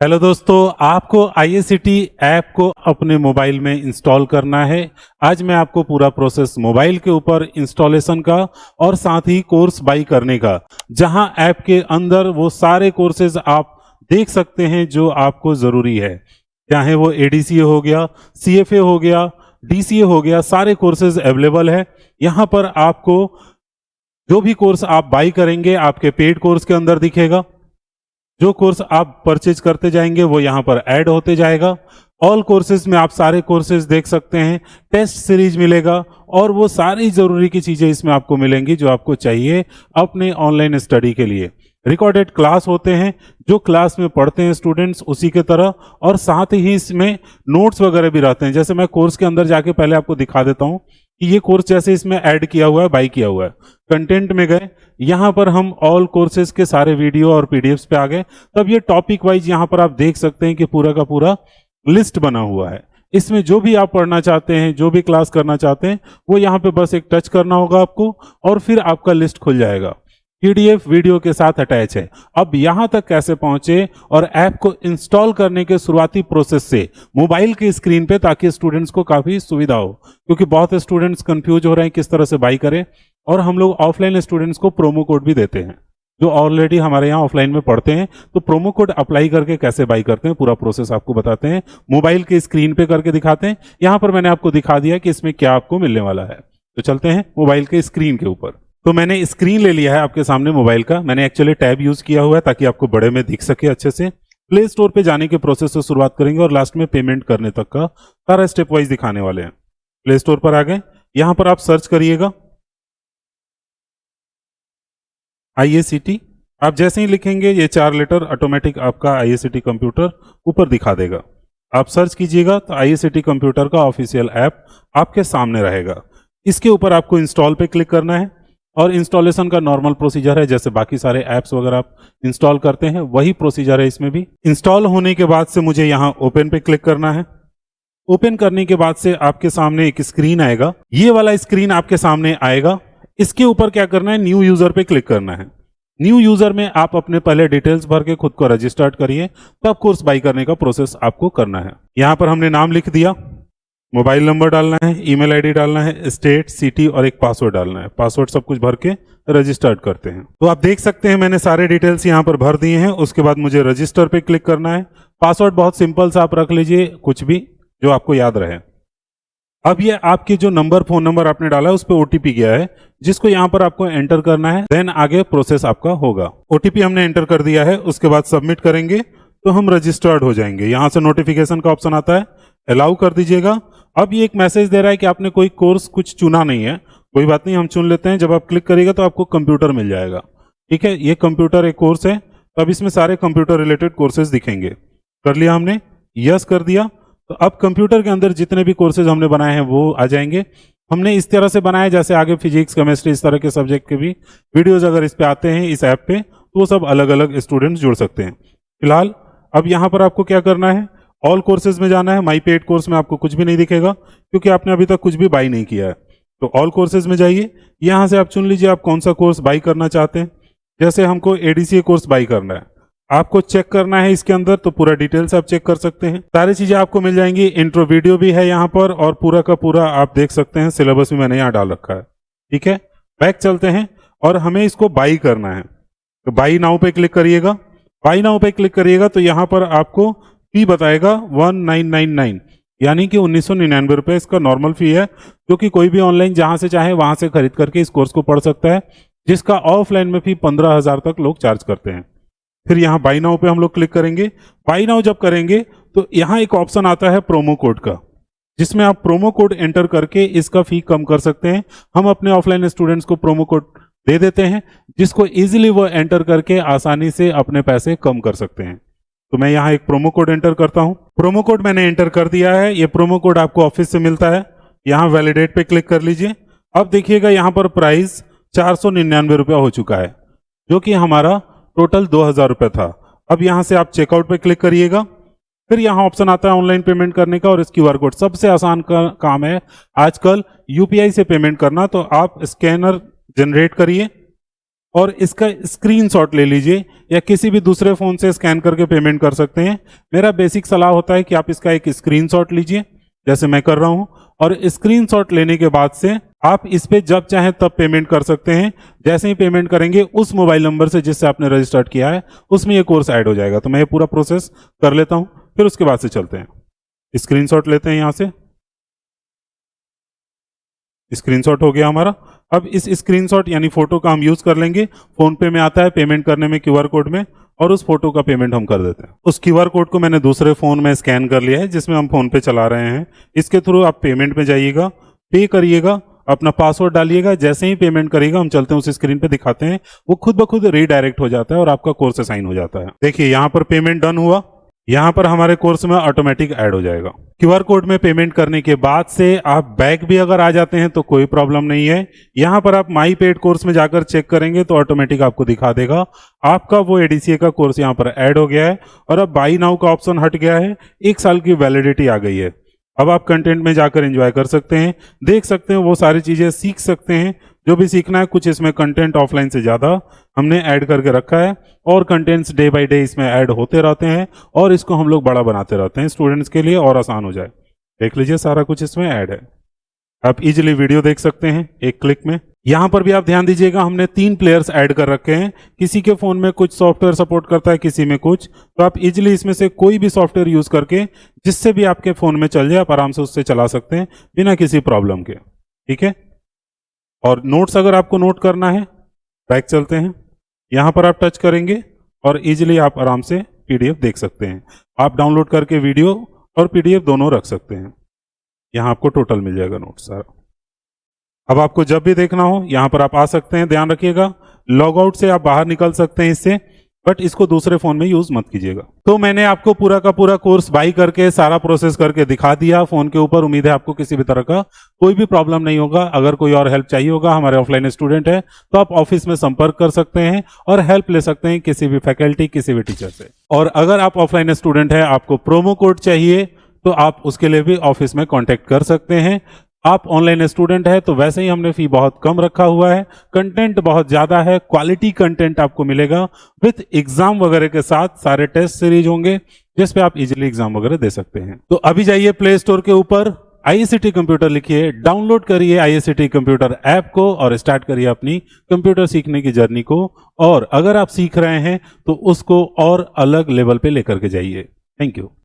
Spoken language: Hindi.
हेलो दोस्तों, आपको आईएसीटी ऐप को अपने मोबाइल में इंस्टॉल करना है। आज मैं आपको पूरा प्रोसेस मोबाइल के ऊपर इंस्टॉलेशन का और साथ ही कोर्स बाई करने का, जहां ऐप के अंदर वो सारे कोर्सेज आप देख सकते हैं जो आपको ज़रूरी है, चाहे वो एडीसीए हो गया, सीएफए हो गया, डीसीए हो गया, सारे कोर्सेज अवेलेबल है। यहाँ पर आपको जो भी कोर्स आप बाई करेंगे आपके पेड कोर्स के अंदर दिखेगा। जो कोर्स आप परचेज करते जाएंगे वो यहाँ पर ऐड होते जाएगा। ऑल कोर्सेज में आप सारे कोर्सेज देख सकते हैं, टेस्ट सीरीज मिलेगा और वो सारी ज़रूरी की चीज़ें इसमें आपको मिलेंगी जो आपको चाहिए अपने ऑनलाइन स्टडी के लिए। रिकॉर्डेड क्लास होते हैं, जो क्लास में पढ़ते हैं स्टूडेंट्स उसी के तरह, और साथ ही इसमें नोट्स वगैरह भी रहते हैं। जैसे मैं कोर्स के अंदर जाके पहले आपको दिखा देता हूँ कि ये कोर्स जैसे इसमें ऐड किया हुआ है, बाई किया हुआ है। कंटेंट में गए, यहाँ पर हम ऑल कोर्सेज के सारे वीडियो और पीडीएफ्स पे आ गए। तब ये टॉपिक वाइज यहाँ पर आप देख सकते हैं कि पूरा का पूरा लिस्ट बना हुआ है। इसमें जो भी आप पढ़ना चाहते हैं, जो भी क्लास करना चाहते हैं, वो यहाँ पे बस एक टच करना होगा आपको और फिर आपका लिस्ट खुल जाएगा। पीडीएफ वीडियो के साथ अटैच है। अब यहाँ तक कैसे पहुंचे और ऐप को इंस्टॉल करने के शुरुआती प्रोसेस से मोबाइल की स्क्रीन पे, ताकि स्टूडेंट्स को काफ़ी सुविधा हो, क्योंकि बहुत स्टूडेंट्स कंफ्यूज हो रहे हैं किस तरह से बाई करें। और हम लोग ऑफलाइन स्टूडेंट्स को प्रोमो कोड भी देते हैं जो ऑलरेडी हमारे यहाँ ऑफलाइन में पढ़ते हैं, तो प्रोमो कोड अप्लाई करके कैसे बाई करते हैं पूरा प्रोसेस आपको बताते हैं, मोबाइल के स्क्रीन पे करके दिखाते हैं। यहाँ पर मैंने आपको दिखा दिया कि इसमें क्या आपको मिलने वाला है। तो चलते हैं मोबाइल के स्क्रीन के ऊपर। तो मैंने स्क्रीन ले लिया है आपके सामने मोबाइल का। मैंने एक्चुअली टैब यूज किया हुआ है ताकि आपको बड़े में दिख सके अच्छे से। प्ले स्टोर पे जाने के प्रोसेस से शुरुआत करेंगे और लास्ट में पेमेंट करने तक का सारा स्टेप वाइज दिखाने वाले हैं। प्ले स्टोर पर आ गए, यहाँ पर आप सर्च करिएगा आईएसीटी। आप जैसे ही लिखेंगे ये 4 लेटर ऑटोमेटिक आपका आईएसीटी कंप्यूटर ऊपर दिखा देगा। आप सर्च कीजिएगा तो आईएसीटी कंप्यूटर का ऑफिशियल ऐप आपके सामने रहेगा। इसके ऊपर आपको इंस्टॉल पे क्लिक करना है और इंस्टॉलेशन का नॉर्मल प्रोसीजर है, जैसे बाकी सारे ऐप्स वगैरह आप इंस्टॉल करते हैं वही प्रोसीजर है इसमें भी। इंस्टॉल होने के बाद से मुझे यहाँ ओपन पे क्लिक करना है। ओपन करने के बाद से आपके सामने एक स्क्रीन आएगा, ये वाला स्क्रीन आपके सामने आएगा। इसके ऊपर क्या करना है, न्यू यूजर पे क्लिक करना है। न्यू यूजर में आप अपने पहले डिटेल्स भर के खुद को रजिस्टर्ड करिए, तब कोर्स बाई करने का प्रोसेस आपको करना है। यहाँ पर हमने नाम लिख दिया, मोबाइल नंबर डालना है, ईमेल आईडी डालना है, स्टेट, सिटी और एक पासवर्ड डालना है। पासवर्ड सब कुछ भर के रजिस्टर्ड करते हैं। तो आप देख सकते हैं मैंने सारे डिटेल्स यहाँ पर भर दिए हैं। उसके बाद मुझे रजिस्टर पे क्लिक करना है। पासवर्ड बहुत सिंपल सा आप रख लीजिए, कुछ भी जो आपको याद रहे। अब ये आपके जो नंबर, फोन नंबर आपने डाला है उस पर ओटीपी गया है, जिसको यहाँ पर आपको एंटर करना है। देन आगे प्रोसेस आपका होगा। ओटीपी हमने एंटर कर दिया है, उसके बाद सबमिट करेंगे तो हम रजिस्टर्ड हो जाएंगे। यहाँ से नोटिफिकेशन का ऑप्शन आता है, अलाउ कर दीजिएगा। अब ये एक मैसेज दे रहा है कि आपने कोई कोर्स कुछ चुना नहीं है। कोई बात नहीं, हम चुन लेते हैं। जब आप क्लिक करिएगा तो आपको कंप्यूटर मिल जाएगा। ठीक है, ये कंप्यूटर एक कोर्स है, तो अब इसमें सारे कंप्यूटर रिलेटेड कोर्सेज दिखेंगे। कर लिया हमने, यस कर दिया। तो अब कंप्यूटर के अंदर जितने भी कोर्सेज हमने बनाए हैं वो आ जाएंगे। हमने इस तरह से बनाया जैसे आगे फिजिक्स, केमिस्ट्री, इस तरह के सब्जेक्ट के भी वीडियोज अगर इस पे आते हैं इस ऐप पे, तो वो सब अलग अलग स्टूडेंट्स जुड़ सकते हैं। फिलहाल अब यहाँ पर आपको क्या करना है, ऑल कोर्सेज में जाना है। माई पेड कोर्स में आपको कुछ भी नहीं दिखेगा क्योंकि आपने अभी तक कुछ भी बाई नहीं किया है। तो ऑल कोर्सेज में जाइए, यहाँ से आप चुन लीजिए आप कौन सा कोर्स बाई करना चाहते हैं। जैसे हमको एडीसीए कोर्स बाई करना है, आपको चेक करना है इसके अंदर, तो पूरा डिटेल्स आप चेक कर सकते हैं। सारी चीजें आपको मिल जाएंगी। इंट्रो वीडियो भी है यहाँ पर और पूरा का पूरा आप देख सकते हैं। सिलेबस भी मैंने यहाँ डाल रखा है। ठीक है, बैक चलते हैं और हमें इसको बाई करना है। तो बाई नाउ पे क्लिक करिएगा। बाई नाउ पे क्लिक करिएगा तो यहाँ पर आपको फी बताएगा 1999, यानी कि 1999 रुपये इसका नॉर्मल फी है, जो कि कोई भी ऑनलाइन जहां से चाहे वहां से खरीद करके इस कोर्स को पढ़ सकता है, जिसका ऑफलाइन में फी 15,000 तक लोग चार्ज करते हैं। फिर यहाँ बाई नाउ पे हम लोग क्लिक करेंगे। बाई नाउ जब करेंगे तो यहाँ एक ऑप्शन आता है प्रोमो कोड का, जिसमें आप प्रोमो कोड एंटर करके इसका फी कम कर सकते हैं। हम अपने ऑफलाइन स्टूडेंट्स को प्रोमो कोड दे देते हैं, जिसको इजीली वो एंटर करके आसानी से अपने पैसे कम कर सकते हैं। तो मैं यहाँ एक प्रोमो कोड एंटर करता हूँ। प्रोमो कोड मैंने एंटर कर दिया है। ये प्रोमो कोड आपको ऑफिस से मिलता है। यहाँ वैलिडेट पे क्लिक कर लीजिए। अब देखिएगा यहाँ पर प्राइस 499 रुपया हो चुका है, जो कि हमारा टोटल 2000 रुपये था। अब यहाँ से आप चेकआउट पे क्लिक करिएगा। फिर यहाँ ऑप्शन आता है ऑनलाइन पेमेंट करने का और क्यूआर कोड। सबसे आसान काम है आजकल यूपीआई से पेमेंट करना। तो आप स्कैनर जनरेट करिए, और इसका स्क्रीनशॉट ले लीजिए या किसी भी दूसरे फोन से स्कैन करके पेमेंट कर सकते हैं। मेरा बेसिक सलाह होता है कि आप इसका एक स्क्रीनशॉट लीजिए, जैसे मैं कर रहा हूं, और स्क्रीनशॉट लेने के बाद से आप इस पे जब चाहें तब पेमेंट कर सकते हैं। जैसे ही पेमेंट करेंगे उस मोबाइल नंबर से जिससे आपने रजिस्टर्ड किया है उसमें ये कोर्स ऐड हो जाएगा। तो मैं ये पूरा प्रोसेस कर लेता हूं, फिर उसके बाद से चलते हैं। स्क्रीनशॉट लेते हैं, यहां से स्क्रीनशॉट हो गया हमारा। अब इस स्क्रीनशॉट यानी फोटो का हम यूज कर लेंगे। फोन पे में आता है पेमेंट करने में क्यूआर कोड में, और उस फोटो का पेमेंट हम कर देते हैं। उस क्यूआर कोड को मैंने दूसरे फोन में स्कैन कर लिया है जिसमें हम फोन पे चला रहे हैं। इसके थ्रू आप पेमेंट में जाइएगा, पे करिएगा, अपना पासवर्ड डालिएगा। जैसे ही पेमेंट करेगा हम चलते हैं उस स्क्रीन पे दिखाते हैं, वो खुद ब खुद रीडायरेक्ट हो जाता है और आपका कोर्स असाइन हो जाता है। देखिए यहाँ पर पेमेंट डन हुआ, यहाँ पर हमारे कोर्स में ऑटोमेटिक ऐड हो जाएगा। क्यूआर कोड में पेमेंट करने के बाद से आप बैक भी अगर आ जाते हैं तो कोई प्रॉब्लम नहीं है। यहाँ पर आप माई पेड कोर्स में जाकर चेक करेंगे तो ऑटोमेटिक आपको दिखा देगा आपका वो एडीसीए का कोर्स यहाँ पर ऐड हो गया है, और अब बाई नाउ का ऑप्शन हट गया है। 1 साल की वैलिडिटी आ गई है। अब आप कंटेंट में जाकर एंजॉय कर सकते हैं, देख सकते हैं, वो सारी चीजें सीख सकते हैं जो भी सीखना है। कुछ इसमें कंटेंट ऑफलाइन से ज्यादा हमने ऐड करके रखा है, और कंटेंट्स डे बाय डे इसमें ऐड होते रहते हैं, और इसको हम लोग बड़ा बनाते रहते हैं स्टूडेंट्स के लिए और आसान हो जाए। देख लीजिए सारा कुछ इसमें ऐड है। आप इजीली वीडियो देख सकते हैं एक क्लिक में। यहां पर भी आप ध्यान दीजिएगा, हमने 3 प्लेयर्स ऐड कर रखे हैं। किसी के फोन में कुछ सॉफ्टवेयर सपोर्ट करता है, किसी में कुछ, तो आप इजीली इसमें से कोई भी सॉफ्टवेयर यूज करके जिससे भी आपके फोन में चल जाए आप आराम से उससे चला सकते हैं बिना किसी प्रॉब्लम के। ठीक है। और नोट्स अगर आपको नोट करना है, बैक चलते हैं, यहां पर आप टच करेंगे और इजीली आप आराम से पीडीएफ देख सकते हैं। आप डाउनलोड करके वीडियो और पीडीएफ दोनों रख सकते हैं। यहां आपको टोटल मिल जाएगा नोट्स सारा। अब आपको जब भी देखना हो यहां पर आप आ सकते हैं। ध्यान रखिएगा, लॉग आउट से आप बाहर निकल सकते हैं इससे, बट इसको दूसरे फोन में यूज मत कीजिएगा। तो मैंने आपको पूरा का पूरा कोर्स बाई करके सारा प्रोसेस करके दिखा दिया फोन के ऊपर। उम्मीद है आपको किसी भी तरह का कोई भी प्रॉब्लम नहीं होगा। अगर कोई और हेल्प चाहिए होगा, हमारे ऑफलाइन स्टूडेंट है, तो आप ऑफिस में संपर्क कर सकते हैं और हेल्प ले सकते हैं किसी भी फैकल्टी, किसी भी टीचर से। और अगर आप ऑफलाइन स्टूडेंट है, आपको प्रोमो कोड चाहिए, तो आप उसके लिए भी ऑफिस में कांटेक्ट कर सकते हैं। आप ऑनलाइन स्टूडेंट है तो वैसे ही हमने फी बहुत कम रखा हुआ है, कंटेंट बहुत ज्यादा है, क्वालिटी कंटेंट आपको मिलेगा विथ एग्जाम वगैरह के साथ। सारे टेस्ट सीरीज होंगे जिस पे आप इजीली एग्जाम वगैरह दे सकते हैं। तो अभी जाइए प्ले स्टोर के ऊपर, ISCT कंप्यूटर लिखिए, डाउनलोड करिए ISCT कंप्यूटर ऐप को और स्टार्ट करिए अपनी कंप्यूटर सीखने की जर्नी को। और अगर आप सीख रहे हैं तो उसको और अलग लेवल पे लेकर के जाइए। Thank you.